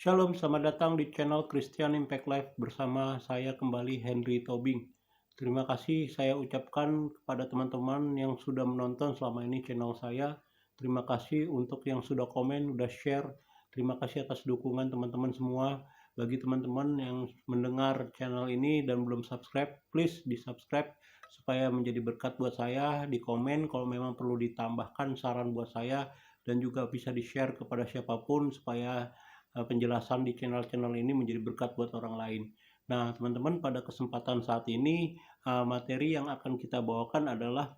Shalom, selamat datang di channel Christian Impact Life bersama saya kembali Henry Tobing. Terima kasih saya ucapkan kepada teman-teman yang sudah menonton selama ini channel saya. Terima kasih untuk yang sudah komen, sudah share. Terima kasih atas dukungan teman-teman semua. Bagi teman-teman yang mendengar channel ini dan belum subscribe, please di subscribe supaya menjadi berkat buat saya. Di komen kalau memang perlu ditambahkan saran buat saya, dan juga bisa di share kepada siapapun supaya penjelasan di channel-channel ini menjadi berkat buat orang lain. Nah, teman-teman, pada kesempatan saat ini materi yang akan kita bawakan adalah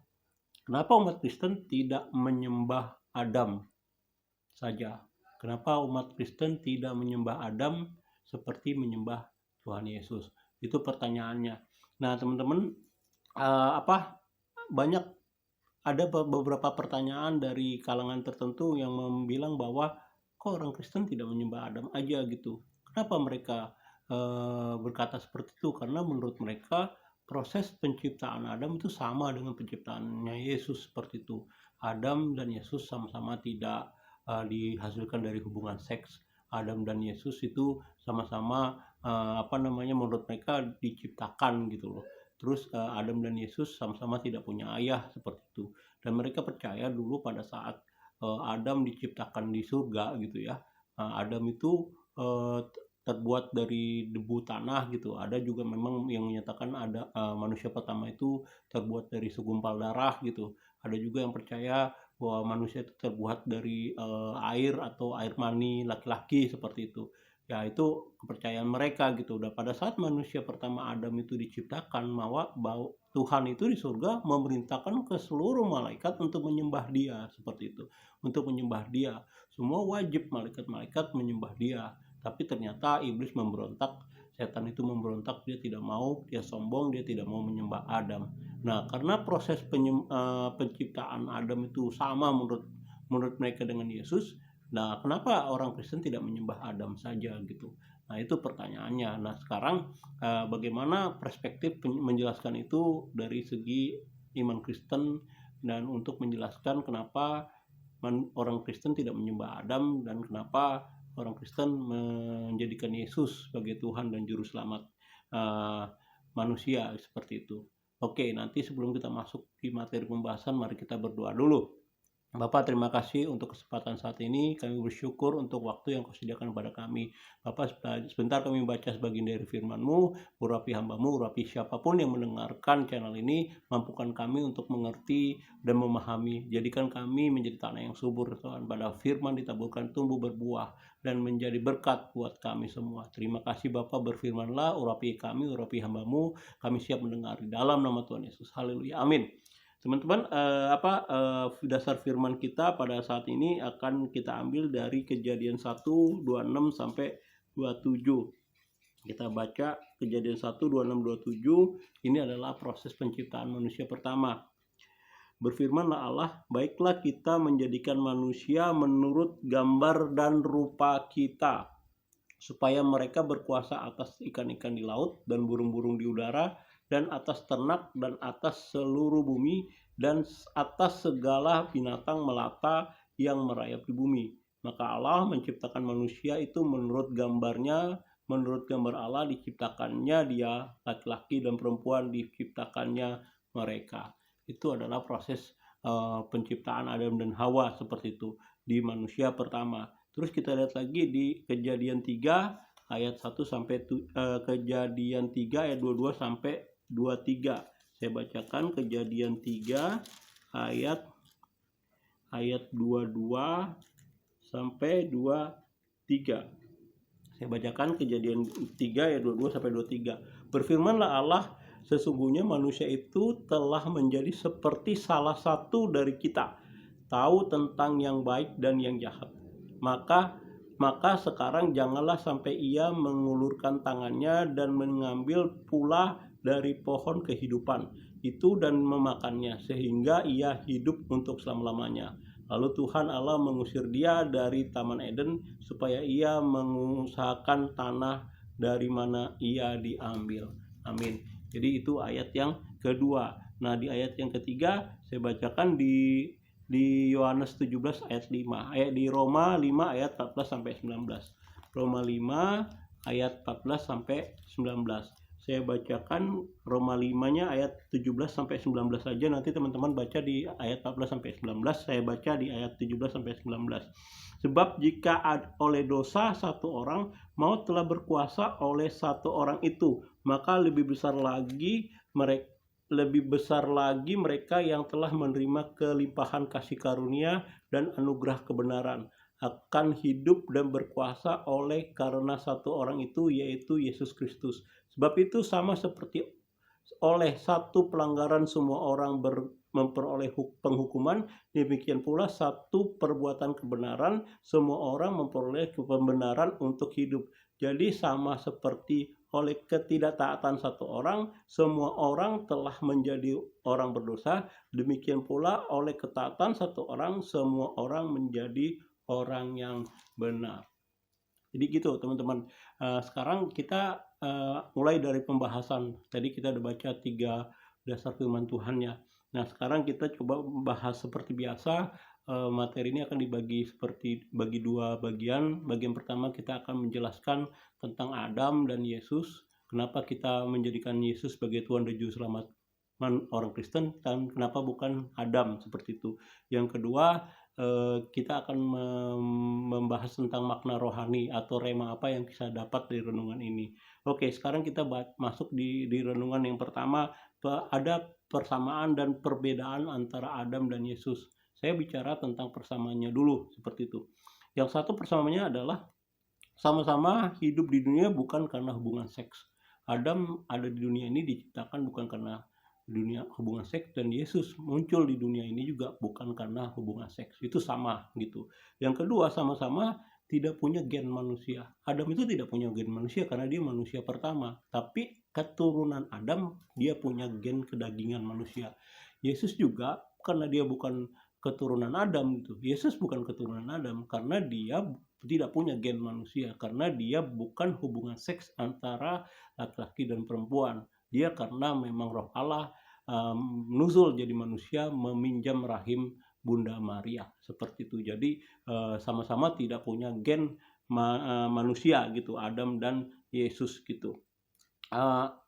kenapa umat Kristen tidak menyembah Adam saja. Kenapa umat Kristen tidak menyembah Adam seperti menyembah Tuhan Yesus? Itu pertanyaannya. Nah, teman-teman, banyak ada beberapa pertanyaan dari kalangan tertentu yang bilang bahwa kok orang Kristen tidak menyembah Adam aja gitu. Kenapa mereka berkata seperti itu? Karena menurut mereka proses penciptaan Adam itu sama dengan penciptaannya Yesus seperti itu. Adam dan Yesus sama-sama tidak dihasilkan dari hubungan seks. Adam dan Yesus itu sama-sama menurut mereka diciptakan gitu loh. Terus Adam dan Yesus sama-sama tidak punya ayah seperti itu. Dan mereka percaya dulu pada saat Adam diciptakan di surga gitu ya. Adam itu terbuat dari debu tanah gitu. Ada juga memang yang menyatakan ada manusia pertama itu terbuat dari segumpal darah gitu. Ada juga yang percaya bahwa manusia itu terbuat dari air atau air mani laki-laki seperti itu. Ya, itu kepercayaan mereka gitu. Dan pada saat manusia pertama Adam itu diciptakan, bahwa Tuhan itu di surga memerintahkan ke seluruh malaikat untuk menyembah dia seperti itu. Untuk menyembah dia. Semua wajib malaikat-malaikat menyembah dia. Tapi ternyata iblis memberontak, setan itu memberontak, dia tidak mau, dia sombong, dia tidak mau menyembah Adam. Nah, karena proses penciptaan Adam itu sama menurut mereka dengan Yesus. Nah, kenapa orang Kristen tidak menyembah Adam saja gitu? Nah, itu pertanyaannya. Nah, sekarang bagaimana perspektif menjelaskan itu dari segi iman Kristen, dan untuk menjelaskan kenapa orang Kristen tidak menyembah Adam dan kenapa orang Kristen menjadikan Yesus sebagai Tuhan dan Juru Selamat manusia seperti itu. Oke, nanti sebelum kita masuk di materi pembahasan, mari kita berdoa dulu. Bapak, terima kasih untuk kesempatan saat ini. Kami bersyukur untuk waktu yang Kau sediakan kepada kami. Bapak, sebentar kami baca sebagian dari firman-Mu. Urapi hamba-Mu, urapi siapapun yang mendengarkan channel ini. Mampukan kami untuk mengerti dan memahami. Jadikan kami menjadi tanah yang subur, Tuhan. Pada firman ditaburkan tumbuh berbuah dan menjadi berkat buat kami semua. Terima kasih Bapak, berfirmanlah, urapi kami, urapi hamba-Mu. Kami siap mendengar di dalam nama Tuhan Yesus. Haleluya. Amin. Teman-teman, dasar firman kita pada saat ini akan kita ambil dari Kejadian 1, 26 sampai 27. Kita baca Kejadian 1, 26, 27. Ini adalah proses penciptaan manusia pertama. Berfirmanlah Allah, baiklah kita menjadikan manusia menurut gambar dan rupa kita, supaya mereka berkuasa atas ikan-ikan di laut dan burung-burung di udara, dan atas ternak, dan atas seluruh bumi, dan atas segala binatang melata yang merayap di bumi. Maka Allah menciptakan manusia itu menurut gambarnya, menurut gambar Allah diciptakannya dia, laki-laki dan perempuan diciptakannya mereka. Itu adalah proses penciptaan Adam dan Hawa seperti itu di manusia pertama. Terus kita lihat lagi di Kejadian 3 ayat 1 sampai Kejadian 3 ayat 22 sampai 23. Saya bacakan Kejadian 3 ayat 22 sampai 23. Saya bacakan Kejadian 3 ayat 22 sampai 23. Berfirmanlah Allah, sesungguhnya manusia itu telah menjadi seperti salah satu dari kita, tahu tentang yang baik dan yang jahat. Maka sekarang janganlah sampai ia mengulurkan tangannya dan mengambil pula dari pohon kehidupan itu dan memakannya, sehingga ia hidup untuk selama-lamanya. Lalu Tuhan Allah mengusir dia dari Taman Eden supaya ia mengusahakan tanah dari mana ia diambil. Amin. Jadi itu ayat yang kedua. Nah, di ayat yang ketiga saya bacakan di Yohanes 17 ayat 5, di Roma 5 ayat 14 sampai 19. Roma 5 ayat 14 sampai 19. Saya bacakan Roma 5-nya ayat 17 sampai 19 saja, nanti teman-teman baca di ayat 14 sampai 19, saya baca di ayat 17 sampai 19. Sebab jika oleh dosa satu orang, maut telah berkuasa oleh satu orang itu, maka lebih besar lagi mereka yang telah menerima kelimpahan kasih karunia dan anugerah kebenaran akan hidup dan berkuasa oleh karena satu orang itu, yaitu Yesus Kristus. Sebab itu sama seperti oleh satu pelanggaran semua orang memperoleh penghukuman, demikian pula satu perbuatan kebenaran semua orang memperoleh kebenaran untuk hidup. Jadi sama seperti oleh ketidaktaatan satu orang, semua orang telah menjadi orang berdosa, demikian pula oleh ketaatan satu orang, semua orang menjadi orang yang benar. Jadi gitu teman-teman. Sekarang kita mulai dari pembahasan. Tadi kita udah baca 3 dasar firman Tuhan ya. Nah sekarang kita coba bahas seperti biasa. Materi ini akan bagi 2 bagian. Bagian pertama kita akan menjelaskan tentang Adam dan Yesus. Kenapa kita menjadikan Yesus sebagai Tuhan dan Juru Selamat orang Kristen, dan kenapa bukan Adam, seperti itu. Yang kedua, kita akan membahas tentang makna rohani atau rema apa yang bisa dapat dari renungan ini. Oke, sekarang kita masuk di renungan yang pertama. Ada persamaan dan perbedaan antara Adam dan Yesus. Saya bicara tentang persamaannya dulu, seperti itu. Yang satu persamaannya adalah sama-sama hidup di dunia bukan karena hubungan seks. Adam ada di dunia ini diciptakan bukan karena dunia hubungan seks, dan Yesus muncul di dunia ini juga bukan karena hubungan seks. Itu sama gitu. Yang kedua, sama-sama tidak punya gen manusia. Adam itu tidak punya gen manusia karena dia manusia pertama, tapi keturunan Adam dia punya gen kedagingan manusia. Yesus juga karena dia bukan keturunan Adam gitu. Yesus bukan keturunan Adam karena dia tidak punya gen manusia, karena dia bukan hubungan seks antara laki-laki dan perempuan. Dia karena memang Roh Allah nuzul jadi manusia, meminjam rahim Bunda Maria, seperti itu. Jadi sama-sama tidak punya gen manusia gitu, Adam dan Yesus gitu.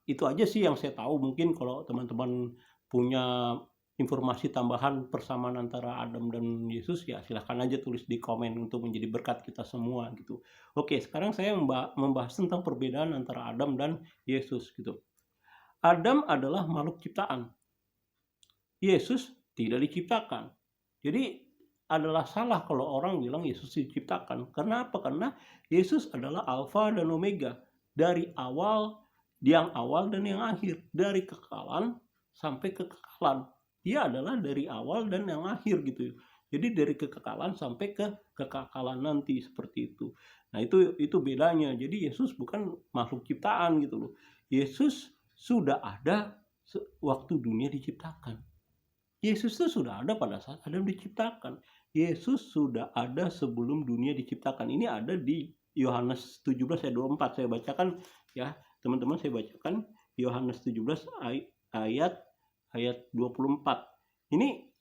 Itu aja sih yang saya tahu. Mungkin kalau teman-teman punya informasi tambahan persamaan antara Adam dan Yesus, ya silahkan aja tulis di komen untuk menjadi berkat kita semua gitu. Oke, sekarang saya membahas tentang perbedaan antara Adam dan Yesus gitu. Adam adalah makhluk ciptaan. Yesus tidak diciptakan. Jadi adalah salah kalau orang bilang Yesus diciptakan. Karena apa? Karena Yesus adalah Alfa dan Omega. Dari awal, yang awal dan yang akhir. Dari kekekalan sampai kekekalan. Dia adalah dari awal dan yang akhir gitu. Jadi dari kekekalan sampai ke kekekalan nanti, seperti itu. Nah itu bedanya. Jadi Yesus bukan makhluk ciptaan gitu loh. Yesus sudah ada waktu dunia diciptakan. Yesus itu sudah ada pada saat Adam diciptakan. Yesus sudah ada sebelum dunia diciptakan. Ini ada di Yohanes 17 ayat 24. Saya bacakan ya, teman-teman, saya bacakan Yohanes 17 ayat 24.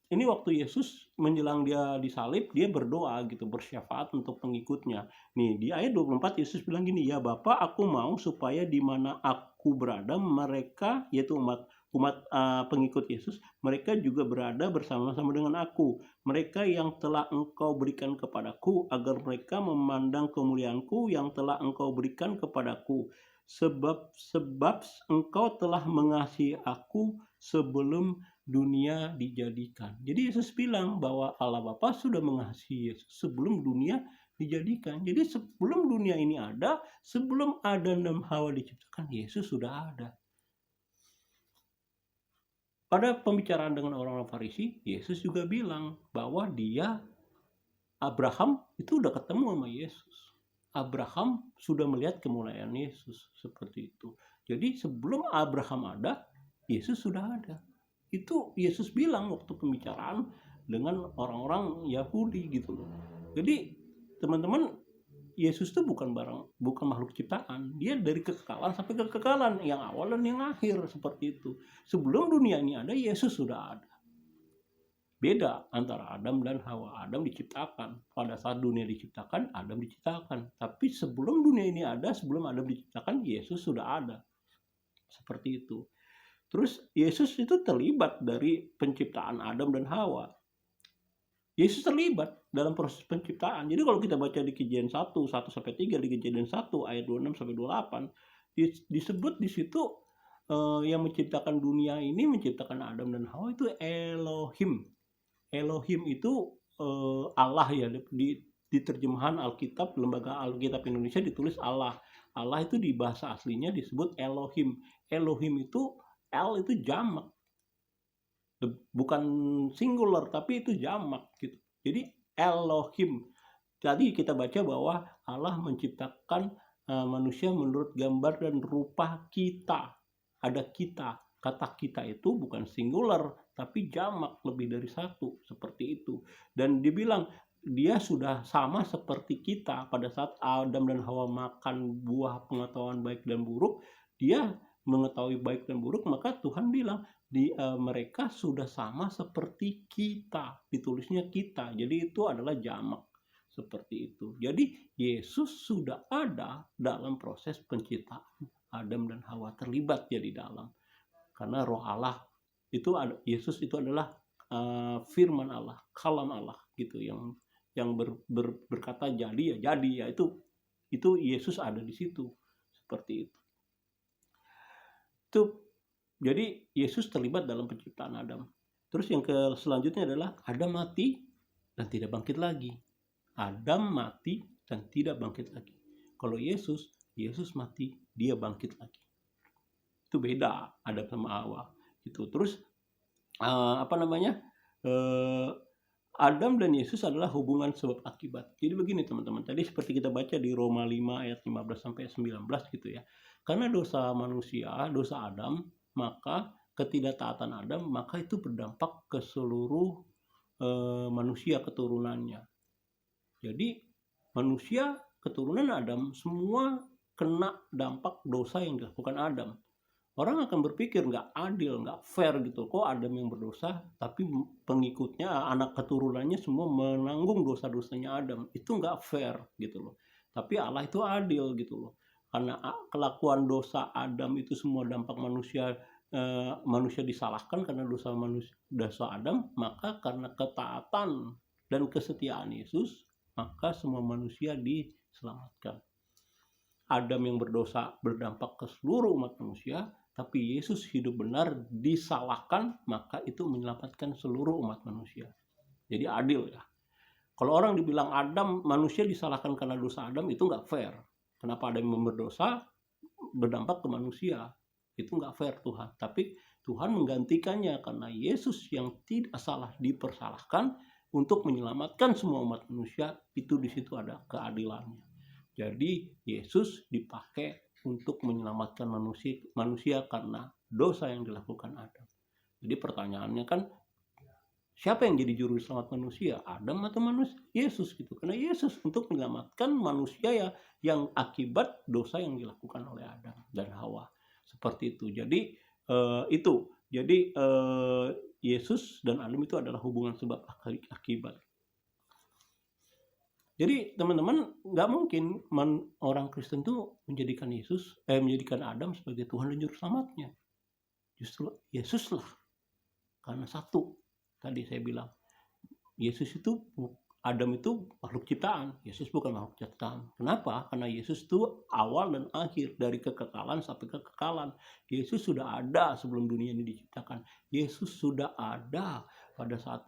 Ini waktu Yesus menjelang dia disalib, dia berdoa gitu, bersyafaat untuk pengikutnya. Nih di ayat 24 Yesus bilang gini, ya Bapa, aku mau supaya di mana aku berada mereka, yaitu umat pengikut Yesus, mereka juga berada bersama-sama dengan aku. Mereka yang telah Engkau berikan kepadaku, agar mereka memandang kemuliaanku yang telah Engkau berikan kepadaku. Sebab Engkau telah mengasihi aku sebelum dunia dijadikan. Jadi Yesus bilang bahwa Allah Bapa sudah mengasihi Yesus sebelum dunia dijadikan. Jadi sebelum dunia ini ada, sebelum Adam dan Hawa diciptakan, Yesus sudah ada. Pada pembicaraan dengan orang-orang Farisi, Yesus juga bilang bahwa Abraham itu udah ketemu sama Yesus. Abraham sudah melihat kemuliaan Yesus, seperti itu. Jadi sebelum Abraham ada, Yesus sudah ada. Itu Yesus bilang waktu pembicaraan dengan orang-orang Yahudi gitu loh. Jadi teman-teman, Yesus itu bukan makhluk ciptaan. Dia dari kekekalan sampai kekekalan, yang awal dan yang akhir, seperti itu. Sebelum dunia ini ada, Yesus sudah ada. Beda antara Adam dan Hawa. Adam diciptakan. Pada saat dunia diciptakan, Adam diciptakan. Tapi sebelum dunia ini ada, sebelum Adam diciptakan, Yesus sudah ada. Seperti itu. Terus Yesus itu terlibat dari penciptaan Adam dan Hawa. Yesus terlibat dalam proses penciptaan. Jadi kalau kita baca di Kejadian 1:1-3, di Kejadian 1 ayat 26-28, disebut di situ yang menciptakan dunia ini, menciptakan Adam dan Hawa itu Elohim. Elohim itu Allah ya, di terjemahan Alkitab, Lembaga Alkitab Indonesia ditulis Allah. Allah itu di bahasa aslinya disebut Elohim. Elohim itu L itu jamak. Bukan singular tapi itu jamak gitu. Jadi Elohim. Tadi kita baca bahwa Allah menciptakan manusia menurut gambar dan rupa kita. Ada kita. Kata kita itu bukan singular tapi jamak, lebih dari satu, seperti itu. Dan dibilang dia sudah sama seperti kita pada saat Adam dan Hawa makan buah pengetahuan baik dan buruk, dia mengetahui baik dan buruk, maka Tuhan bilang mereka sudah sama seperti kita, ditulisnya kita, jadi itu adalah jamak, seperti itu. Jadi Yesus sudah ada dalam proses penciptaan Adam dan Hawa, terlibat dia di dalam, karena Roh Allah itu Yesus itu adalah firman Allah, kalam Allah gitu, yang berkata jadi ya jadi ya, itu Yesus ada di situ, seperti itu. Jadi Yesus terlibat dalam penciptaan Adam. Terus yang selanjutnya adalah Adam mati dan tidak bangkit lagi. Adam mati dan tidak bangkit lagi. Kalau Yesus mati, dia bangkit lagi. Itu beda Adam sama Hawa. Gitu. Terus Adam dan Yesus adalah hubungan sebab akibat. Jadi begini teman-teman, tadi seperti kita baca di Roma 5 ayat 15-19 gitu ya. Karena dosa manusia, dosa Adam, maka ketidaktaatan Adam, maka itu berdampak ke seluruh manusia keturunannya. Jadi manusia keturunan Adam semua kena dampak dosa yang dilakukan Adam. Orang akan berpikir nggak adil, nggak fair gitu. Kok Adam yang berdosa, tapi pengikutnya, anak keturunannya semua menanggung dosa-dosanya Adam. Itu nggak fair gitu loh. Tapi Allah itu adil gitu loh. Karena kelakuan dosa Adam itu semua dampak manusia disalahkan karena dosa Adam, maka karena ketaatan dan kesetiaan Yesus, maka semua manusia diselamatkan. Adam yang berdosa berdampak ke seluruh umat manusia, tapi Yesus hidup benar disalahkan, maka itu menyelamatkan seluruh umat manusia. Jadi adil ya. Kalau orang dibilang Adam, manusia disalahkan karena dosa Adam, itu nggak fair. Kenapa Adam yang berdosa berdampak ke manusia? Itu nggak fair Tuhan. Tapi Tuhan menggantikannya karena Yesus yang tidak salah dipersalahkan untuk menyelamatkan semua umat manusia. Itu di situ ada keadilannya. Jadi Yesus dipakai untuk menyelamatkan manusia karena dosa yang dilakukan Adam. Jadi pertanyaannya kan, siapa yang jadi juru selamat manusia? Adam atau manusia? Yesus gitu. Karena Yesus untuk menyelamatkan manusia yang akibat dosa yang dilakukan oleh Adam dan Hawa. Seperti itu. Jadi itu. Jadi Yesus dan Adam itu adalah hubungan sebab akibat. Jadi teman-teman, nggak mungkin orang Kristen tuh menjadikan menjadikan Adam sebagai Tuhan dan Juru Selamatnya. Justru Yesuslah. Karena satu, tadi saya bilang, Adam itu makhluk ciptaan, Yesus bukan makhluk ciptaan. Kenapa? Karena Yesus itu awal dan akhir, dari kekekalan sampai kekekalan. Yesus sudah ada sebelum dunia ini diciptakan. Yesus sudah ada pada saat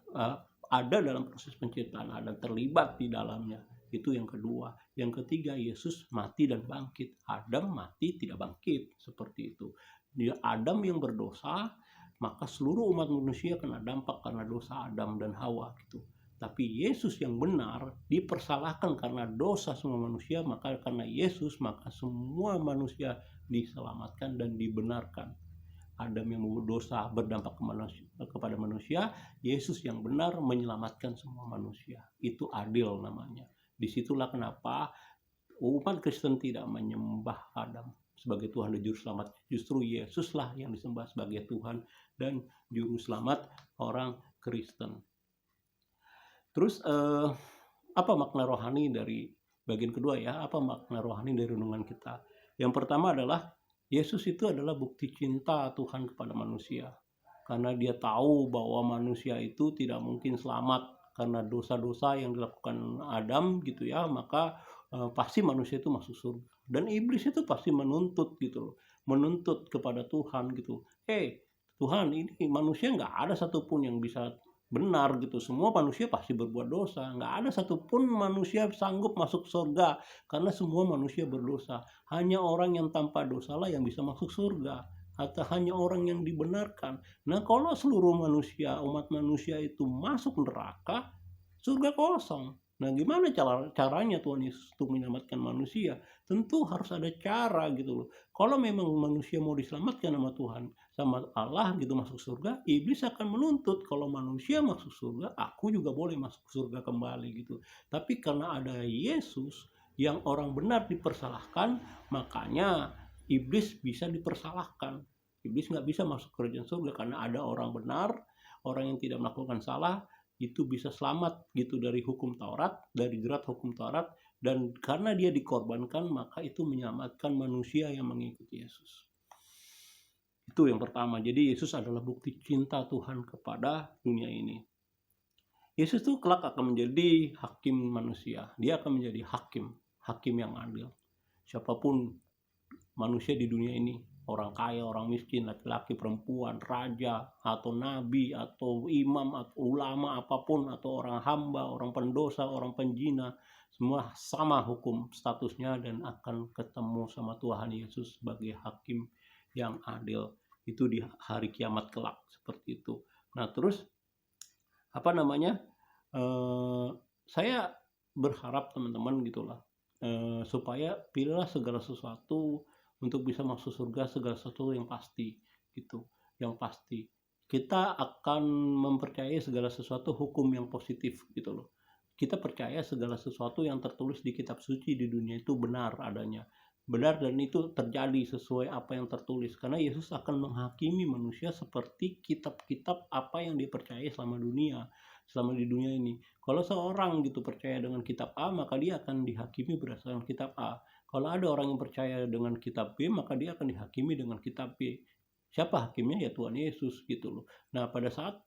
ada dalam proses penciptaan, ada terlibat di dalamnya. Itu yang kedua. Yang ketiga, Yesus mati dan bangkit. Adam mati tidak bangkit, seperti itu. Dia Adam yang berdosa, maka seluruh umat manusia kena dampak karena dosa Adam dan Hawa gitu. Tapi Yesus yang benar dipersalahkan karena dosa semua manusia, maka karena Yesus maka semua manusia diselamatkan dan dibenarkan. Adam yang berdosa berdampak kepada manusia, Yesus yang benar menyelamatkan semua manusia. Itu adil namanya. Disitulah kenapa umat Kristen tidak menyembah Adam sebagai Tuhan dan Juru Selamat. Justru Yesuslah yang disembah sebagai Tuhan dan Juru Selamat orang Kristen. Terus apa makna rohani dari bagian kedua ya, apa makna rohani dari renungan kita. Yang pertama adalah Yesus itu adalah bukti cinta Tuhan kepada manusia. Karena dia tahu bahwa manusia itu tidak mungkin selamat karena dosa-dosa yang dilakukan Adam gitu ya, maka pasti manusia itu masuk surga. Dan iblis itu pasti menuntut gitu loh, menuntut kepada Tuhan gitu. Tuhan, ini manusia nggak ada satupun yang bisa benar gitu, semua manusia pasti berbuat dosa, nggak ada satupun manusia sanggup masuk surga karena semua manusia berdosa. Hanya orang yang tanpa dosa lah yang bisa masuk surga, atau hanya orang yang dibenarkan. Nah, kalau seluruh manusia, umat manusia itu masuk neraka, surga kosong. Nah, gimana caranya Tuhan Yesus untuk menyelamatkan manusia? Tentu harus ada cara gitu loh. Kalau memang manusia mau diselamatkan sama Tuhan, sama Allah gitu masuk surga, iblis akan menuntut kalau manusia masuk surga, aku juga boleh masuk surga kembali gitu. Tapi karena ada Yesus yang orang benar dipersalahkan, makanya iblis bisa dipersalahkan. Iblis nggak bisa masuk kerajaan surga karena ada orang benar, orang yang tidak melakukan salah, itu bisa selamat gitu dari hukum Taurat, dari jerat hukum Taurat, dan karena dia dikorbankan maka itu menyelamatkan manusia yang mengikuti Yesus. Itu yang pertama. Jadi Yesus adalah bukti cinta Tuhan kepada dunia ini. Yesus itu kelak akan menjadi hakim manusia. Dia akan menjadi hakim yang adil. Siapapun manusia di dunia ini, orang kaya, orang miskin, laki-laki, perempuan, raja, atau nabi, atau imam, atau ulama, apapun, atau orang hamba, orang pendosa, orang penjina, semua sama hukum statusnya dan akan ketemu sama Tuhan Yesus sebagai hakim yang adil. Itu di hari kiamat kelak, seperti itu. Nah, terus saya berharap teman-teman gitulah, supaya pilihlah segala sesuatu untuk bisa masuk surga, segala sesuatu yang pasti gitu, yang pasti kita akan mempercayai segala sesuatu hukum yang positif gitu loh. Kita percaya segala sesuatu yang tertulis di kitab suci di dunia itu benar adanya, benar, dan itu terjadi sesuai apa yang tertulis, karena Yesus akan menghakimi manusia seperti kitab-kitab apa yang dipercayai selama di dunia ini. Kalau seorang gitu percaya dengan kitab A, maka dia akan dihakimi berdasarkan kitab A. Kalau ada orang yang percaya dengan kitab B, maka dia akan dihakimi dengan kitab B. Siapa hakimnya? Ya Tuhan Yesus gitu loh. Nah, pada saat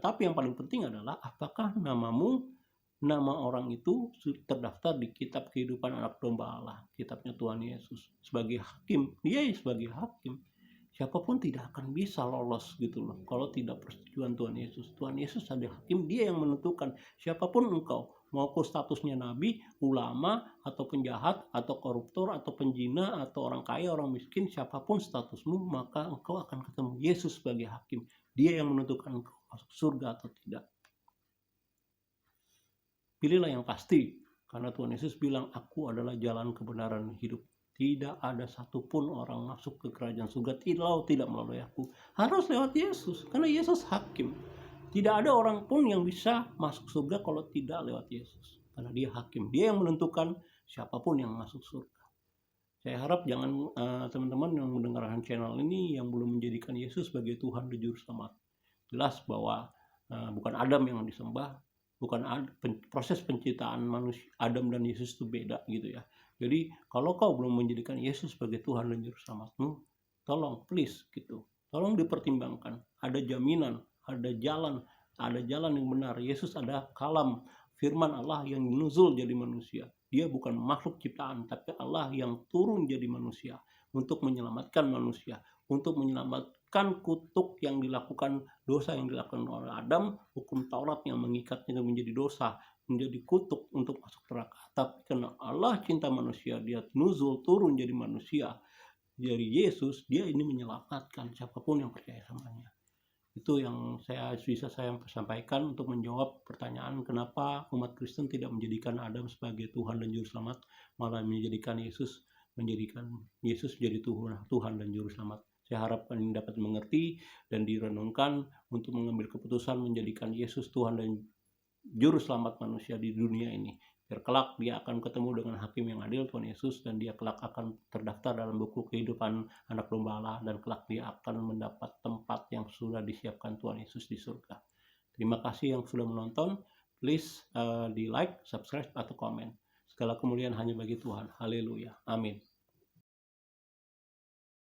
tapi yang paling penting adalah apakah nama orang itu terdaftar di kitab kehidupan anak domba Allah, kitabnya Tuhan Yesus sebagai hakim. Dia sebagai hakim. Siapapun tidak akan bisa lolos gitu loh kalau tidak persetujuan Tuhan Yesus. Tuhan Yesus ada hakim, dia yang menentukan siapapun engkau, mau statusnya nabi, ulama, atau penjahat, atau koruptor, atau penjina, atau orang kaya, orang miskin, siapapun statusmu, maka engkau akan ketemu Yesus sebagai hakim. Dia yang menentukan engkau masuk surga atau tidak. Pilihlah yang pasti, karena Tuhan Yesus bilang, aku adalah jalan kebenaran hidup. Tidak ada satupun orang masuk ke kerajaan surga tidak melalui aku. Harus lewat Yesus, karena Yesus hakim. Tidak ada orang pun yang bisa masuk surga kalau tidak lewat Yesus, karena dia hakim. Dia yang menentukan siapapun yang masuk surga. Saya harap jangan teman-teman yang mendengarkan channel ini yang belum menjadikan Yesus sebagai Tuhan dan Juru Selamat. Jelas bahwa bukan Adam yang disembah, bukan proses penciptaan manusia Adam dan Yesus itu beda gitu ya. Jadi kalau kau belum menjadikan Yesus sebagai Tuhan dan Juru Selamatmu, tolong please gitu, tolong dipertimbangkan. Ada jaminan, ada jalan yang benar. Yesus ada kalam, firman Allah yang nuzul jadi manusia. Dia bukan makhluk ciptaan, tapi Allah yang turun jadi manusia untuk menyelamatkan manusia, untuk menyelamatkan kutuk yang dilakukan, dosa yang dilakukan oleh Adam, hukum Taurat yang mengikatnya menjadi dosa, menjadi kutuk untuk masuk neraka. Tapi karena Allah cinta manusia, dia nuzul turun jadi manusia, dari Yesus, dia ini menyelamatkan siapapun yang percaya samanya. Itu yang bisa saya sampaikan untuk menjawab pertanyaan kenapa umat Kristen tidak menjadikan Adam sebagai Tuhan dan Juru Selamat, malah menjadikan Yesus menjadi Tuhan dan Juru Selamat. Saya harapkan ini dapat mengerti dan direnungkan untuk mengambil keputusan menjadikan Yesus Tuhan dan Juru Selamat manusia di dunia ini. Biar kelak dia akan ketemu dengan hakim yang adil, Tuhan Yesus, dan dia kelak akan terdaftar dalam buku kehidupan anak domba Allah, dan kelak dia akan mendapat tempat yang sudah disiapkan Tuhan Yesus di surga. Terima kasih yang sudah menonton. Please di like, subscribe, atau komen. Segala kemuliaan hanya bagi Tuhan. Haleluya. Amin.